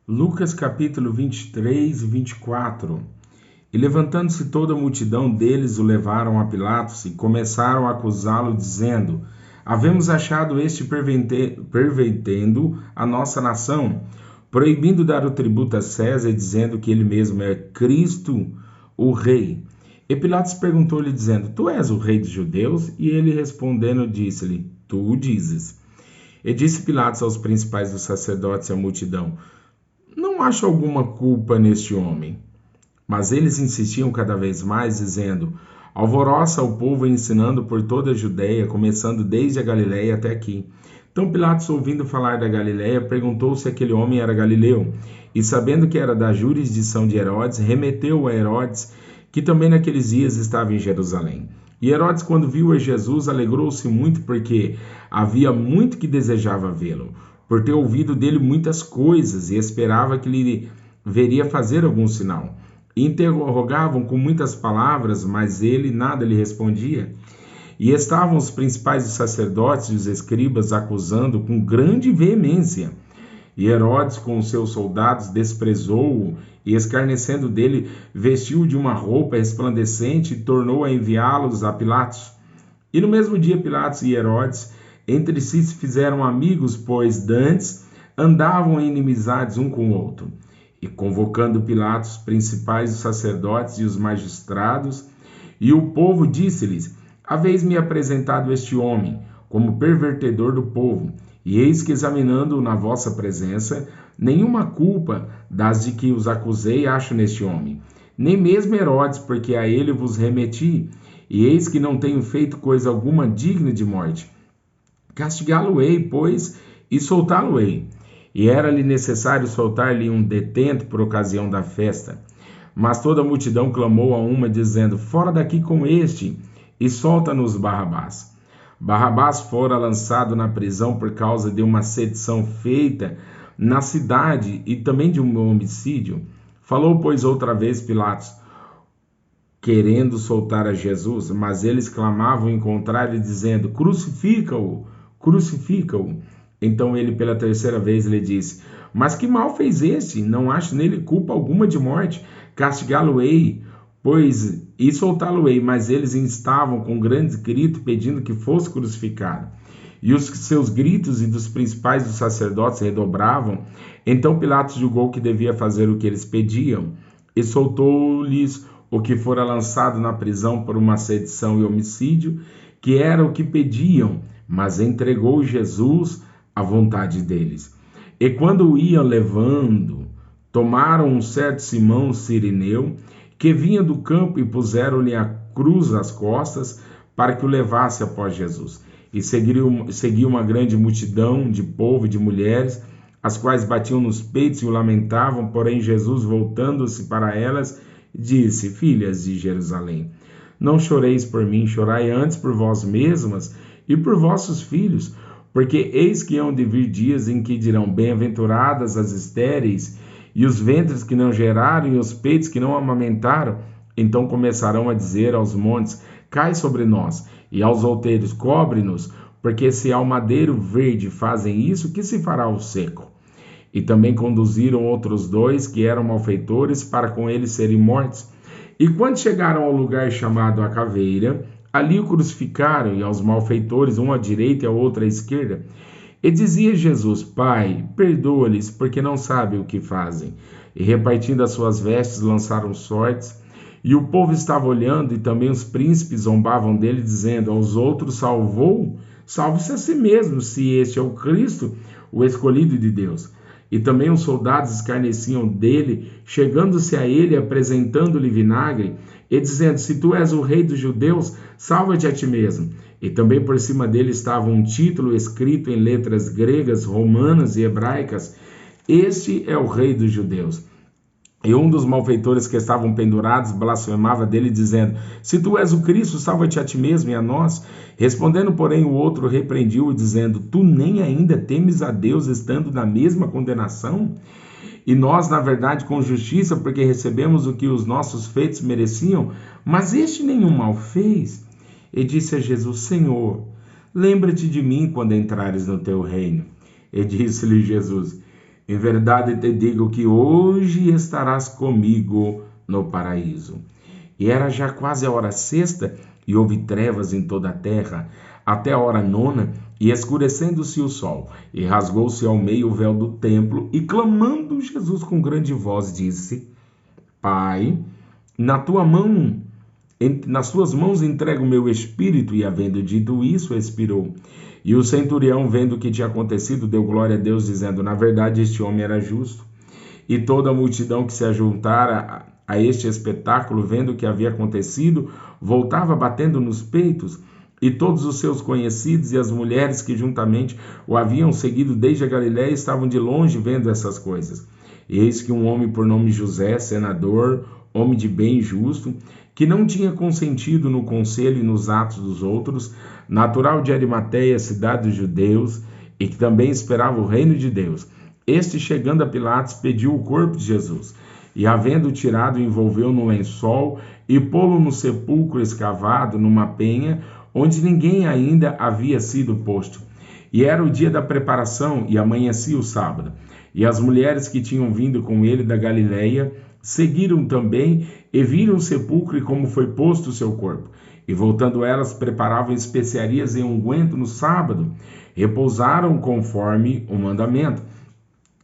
Lucas capítulo 23 e 24. E levantando-se toda a multidão deles, o levaram a Pilatos e começaram a acusá-lo, dizendo: Havemos achado este pervertendo a nossa nação, proibindo dar o tributo a César, dizendo que ele mesmo é Cristo, o Rei. E Pilatos perguntou-lhe, dizendo: Tu és o Rei dos judeus? E ele respondendo, disse-lhe: Tu o dizes. E disse Pilatos aos principais dos sacerdotes e à multidão: Não acho alguma culpa neste homem. Mas eles insistiam cada vez mais, dizendo: Alvoroça o povo ensinando por toda a Judéia, começando desde a Galiléia até aqui. Então Pilatos, ouvindo falar da Galiléia, perguntou se aquele homem era galileu. E sabendo que era da jurisdição de Herodes, remeteu a Herodes, que também naqueles dias estava em Jerusalém. E Herodes, quando viu a Jesus, alegrou-se muito, porque havia muito que desejava vê-lo, por ter ouvido dele muitas coisas, e esperava que lhe veria fazer algum sinal. Interrogavam com muitas palavras, mas ele nada lhe respondia. E estavam os principais dos sacerdotes e os escribas acusando com grande veemência. E Herodes, com os seus soldados, desprezou-o e, escarnecendo dele, vestiu-o de uma roupa resplandecente e tornou a enviá-los a Pilatos. E no mesmo dia, Pilatos e Herodes entre si se fizeram amigos, pois dantes andavam em inimizades um com o outro. E convocando Pilatos, os principais dos sacerdotes e os magistrados, e o povo, disse-lhes: Haveis-me apresentado este homem como pervertedor do povo, e eis que, examinando-o na vossa presença, nenhuma culpa das de que os acusei acho neste homem, nem mesmo Herodes, porque a ele vos remeti, e eis que não tenho feito coisa alguma digna de morte. Castigá-lo-ei, pois, e soltá-lo-ei. E era-lhe necessário soltar-lhe um detento por ocasião da festa. Mas toda a multidão clamou a uma, dizendo: Fora daqui com este, e solta-nos Barrabás. Barrabás fora lançado na prisão por causa de uma sedição feita na cidade e também de um homicídio. Falou, pois, outra vez Pilatos, querendo soltar a Jesus, mas eles clamavam em contrário, dizendo: Crucifica-o, crucifica-o. Então ele pela terceira vez lhe disse: Mas que mal fez este? Não acho nele culpa alguma de morte. Castigá-lo-ei, pois, e soltá-lo-ei. Mas eles instavam com grande grito, pedindo que fosse crucificado. E os seus gritos e dos principais dos sacerdotes redobravam. Então Pilatos julgou que devia fazer o que eles pediam, e soltou-lhes o que fora lançado na prisão por uma sedição e homicídio, que era o que pediam, mas entregou Jesus à vontade deles. E quando o iam levando, tomaram um certo Simão Cirineu, que vinha do campo, e puseram-lhe a cruz às costas, para que o levasse após Jesus. E seguia uma grande multidão de povo e de mulheres, as quais batiam nos peitos e o lamentavam, porém Jesus, voltando-se para elas, disse: Filhas de Jerusalém, não choreis por mim, chorai antes por vós mesmas e por vossos filhos, porque eis que hão de vir dias em que dirão: Bem-aventuradas as estéreis, e os ventres que não geraram, e os peitos que não amamentaram. Então começarão a dizer aos montes: Cai sobre nós, e aos outeiros: Cobre-nos, porque se ao madeiro verde fazem isso, que se fará ao seco? E também conduziram outros dois, que eram malfeitores, para com eles serem mortos. E quando chegaram ao lugar chamado a Caveira, ali o crucificaram, e aos malfeitores, um à direita e a outro à esquerda. E dizia Jesus: Pai, perdoa-lhes, porque não sabem o que fazem. E repartindo as suas vestes, lançaram sortes. E o povo estava olhando, e também os príncipes zombavam dele, dizendo: Aos outros salvou, salve-se a si mesmo, se este é o Cristo, o escolhido de Deus. E também os soldados escarneciam dele, chegando-se a ele, apresentando-lhe vinagre, e dizendo: Se tu és o rei dos judeus, salva-te a ti mesmo. E também por cima dele estava um título escrito em letras gregas, romanas e hebraicas: Este é o rei dos judeus. E um dos malfeitores que estavam pendurados blasfemava dele, dizendo: Se tu és o Cristo, salva-te a ti mesmo e a nós. Respondendo, porém, o outro repreendiu-o, dizendo: Tu nem ainda temes a Deus, estando na mesma condenação? E nós, na verdade, com justiça, porque recebemos o que os nossos feitos mereciam, mas este nenhum mal fez. E disse a Jesus: Senhor, lembra-te de mim quando entrares no teu reino. E disse-lhe Jesus: Em verdade te digo que hoje estarás comigo no paraíso. E era já quase a hora sexta, e houve trevas em toda a terra, até a hora nona, e escurecendo-se o sol, e rasgou-se ao meio o véu do templo, e clamando Jesus com grande voz, disse: Pai, nas tuas mãos entrego o meu espírito. E havendo dito isso, expirou. E o centurião, vendo o que tinha acontecido, deu glória a Deus, dizendo: na verdade, este homem era justo. E toda a multidão que se ajuntara a este espetáculo, vendo o que havia acontecido, voltava batendo nos peitos. E todos os seus conhecidos e as mulheres que juntamente o haviam seguido desde a Galiléia estavam de longe vendo essas coisas. Eis que um homem por nome José, senador, homem de bem e justo, que não tinha consentido no conselho e nos atos dos outros, natural de Arimateia, cidade dos judeus, e que também esperava o reino de Deus, este, chegando a Pilatos, pediu o corpo de Jesus, e havendo tirado, envolveu no lençol e pô-lo no sepulcro escavado numa penha, onde ninguém ainda havia sido posto. E era o dia da preparação, e amanhecia o sábado. E as mulheres que tinham vindo com ele da Galiléia seguiram também e viram o sepulcro e como foi posto o seu corpo. E voltando elas, preparavam especiarias e unguento no sábado. Repousaram conforme o mandamento.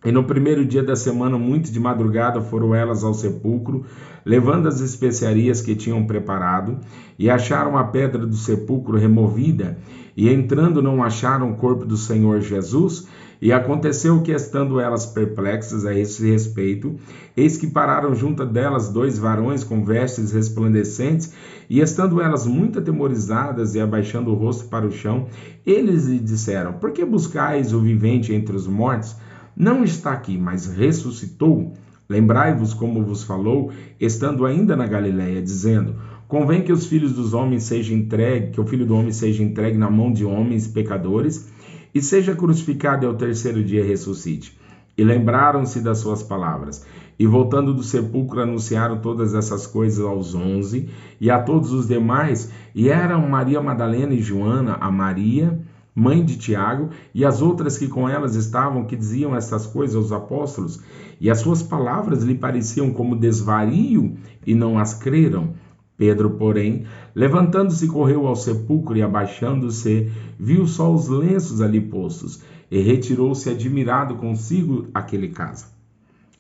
E no primeiro dia da semana, muito de madrugada, foram elas ao sepulcro, levando as especiarias que tinham preparado, e acharam a pedra do sepulcro removida, e entrando não acharam o corpo do Senhor Jesus. E aconteceu que, estando elas perplexas a esse respeito, eis que pararam junto delas 2 varões com vestes resplandecentes, e estando elas muito atemorizadas e abaixando o rosto para o chão, eles lhe disseram: por que buscais o vivente entre os mortos? Não está aqui, mas ressuscitou. Lembrai-vos como vos falou, estando ainda na Galiléia, dizendo: convém que os filhos dos homens sejam entregue, que o filho do homem seja entregue na mão de homens pecadores, e seja crucificado e ao terceiro dia ressuscite. E lembraram-se das suas palavras. E voltando do sepulcro, anunciaram todas essas coisas aos 11 e a todos os demais. E eram Maria Madalena e Joana, a Maria, mãe de Tiago, e as outras que com elas estavam, que diziam estas coisas aos apóstolos. E as suas palavras lhe pareciam como desvario, e não as creram. Pedro, porém, levantando-se, correu ao sepulcro, e abaixando-se, viu só os lenços ali postos, e retirou-se admirado consigo àquele caso.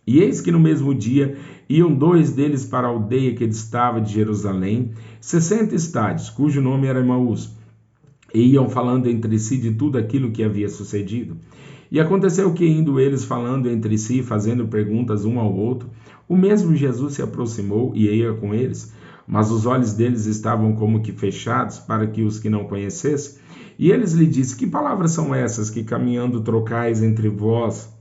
E eis que no mesmo dia iam 2 deles para a aldeia que distava de Jerusalém, 60 estádios, cujo nome era Emaús, e iam falando entre si de tudo aquilo que havia sucedido. E aconteceu que, indo eles falando entre si, fazendo perguntas um ao outro, o mesmo Jesus se aproximou e ia com eles, mas os olhos deles estavam como que fechados, para que os que não conhecessem. E eles lhe disseram: que palavras são essas que caminhando trocais entre vós?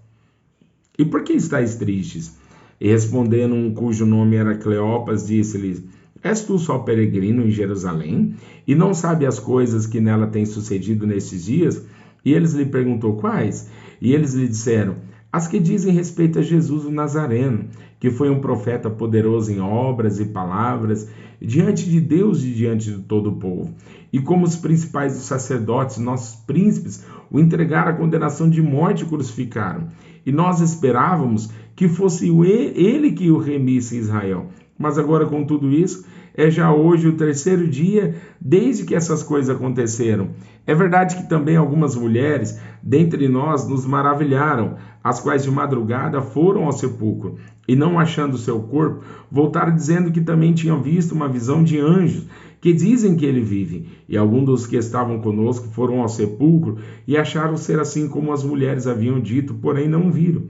E por que estáis tristes? E respondendo um cujo nome era Cleopas, disse-lhes: és tu só peregrino em Jerusalém, e não sabe as coisas que nela têm sucedido nestes dias? E eles lhe perguntou: quais? E eles lhe disseram: as que dizem respeito a Jesus o Nazareno, que foi um profeta poderoso em obras e palavras, diante de Deus e diante de todo o povo. E como os principais dos sacerdotes, nossos príncipes, o entregaram à condenação de morte e crucificaram. E nós esperávamos que fosse ele que o remisse em Israel. Mas agora, com tudo isso, é já hoje o terceiro dia desde que essas coisas aconteceram. É verdade que também algumas mulheres dentre nós nos maravilharam, as quais de madrugada foram ao sepulcro, e não achando o seu corpo, voltaram dizendo que também tinham visto uma visão de anjos, que dizem que ele vive. E alguns dos que estavam conosco foram ao sepulcro e acharam ser assim como as mulheres haviam dito, porém não viram.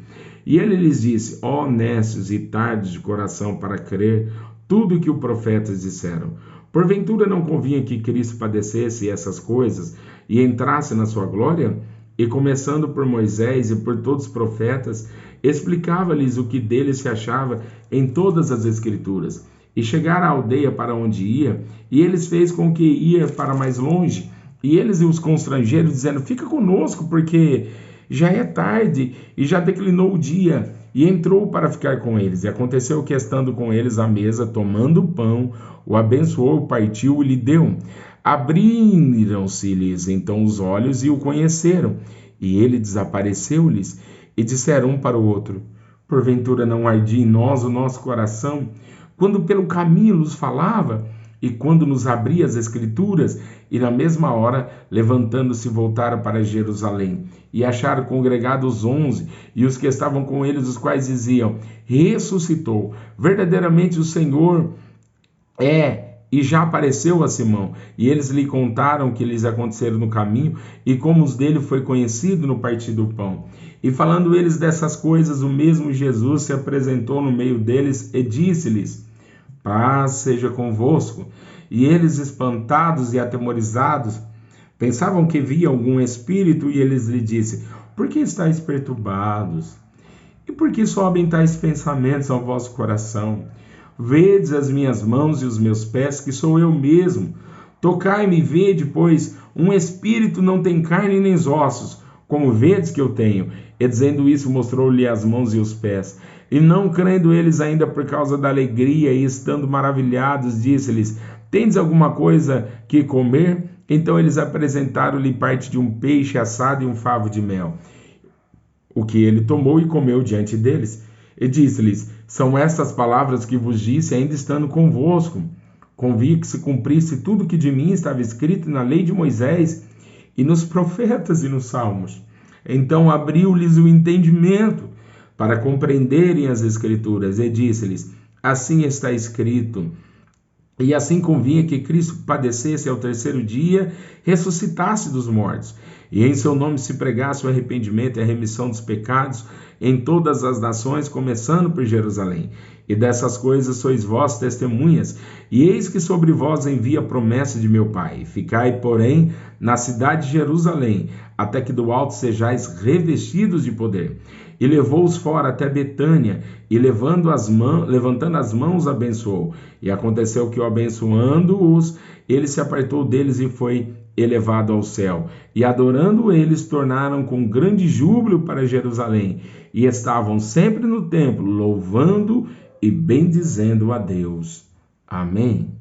E ele lhes disse: ó nécios e tardos de coração para crer tudo o que os profetas disseram. Porventura não convinha que Cristo padecesse essas coisas e entrasse na sua glória? E começando por Moisés e por todos os profetas, explicava-lhes o que dele se achava em todas as Escrituras. E chegaram à aldeia para onde ia, e eles fez com que ia para mais longe. E eles os constrangeram, dizendo: fica conosco, porque já é tarde e já declinou o dia. E entrou para ficar com eles. E aconteceu que, estando com eles à mesa, tomando o pão, o abençoou, o partiu e lhe deu. Abriram-se-lhes então os olhos e o conheceram. E ele desapareceu-lhes. e disseram um para o outro: porventura não ardia em nós o nosso coração, quando pelo caminho nos falava, e quando nos abria as Escrituras? E na mesma hora, levantando-se, voltaram para Jerusalém, e acharam congregados 11, e os que estavam com eles, os quais diziam: ressuscitou, verdadeiramente o Senhor e já apareceu a Simão. E eles lhe contaram o que lhes aconteceram no caminho, e como os dele foi conhecido no partir do pão. E falando eles dessas coisas, o mesmo Jesus se apresentou no meio deles e disse-lhes: paz seja convosco. E eles, espantados e atemorizados, pensavam que via algum espírito, e eles lhe disse: por que estáis perturbados? E por que sobem tais pensamentos ao vosso coração? Vedes as minhas mãos e os meus pés, que sou eu mesmo. Tocai-me e vede, pois um espírito não tem carne nem ossos, como vedes que eu tenho. E dizendo isso, mostrou-lhe as mãos e os pés. E não crendo eles ainda por causa da alegria, e estando maravilhados, disse-lhes: tendes alguma coisa que comer? Então eles apresentaram-lhe parte de um peixe assado e um favo de mel, o que ele tomou e comeu diante deles. E disse-lhes: são estas palavras que vos disse, ainda estando convosco. Convia que se cumprisse tudo que de mim estava escrito na lei de Moisés, e nos profetas e nos salmos. Então abriu-lhes o entendimento, para compreenderem as Escrituras, e disse-lhes: assim está escrito. E assim convinha que Cristo padecesse ao terceiro dia, ressuscitasse dos mortos, e em seu nome se pregasse o arrependimento e a remissão dos pecados em todas as nações, começando por Jerusalém. E dessas coisas sois vós testemunhas, e eis que sobre vós envia a promessa de meu Pai. Ficai, porém, na cidade de Jerusalém, até que do alto sejais revestidos de poder. E levou-os fora até Betânia, e levantando as mãos, abençoou. E aconteceu que, abençoando-os, ele se apartou deles e foi elevado ao céu. E adorando eles, tornaram com grande júbilo para Jerusalém, e estavam sempre no templo, louvando e bendizendo a Deus. Amém.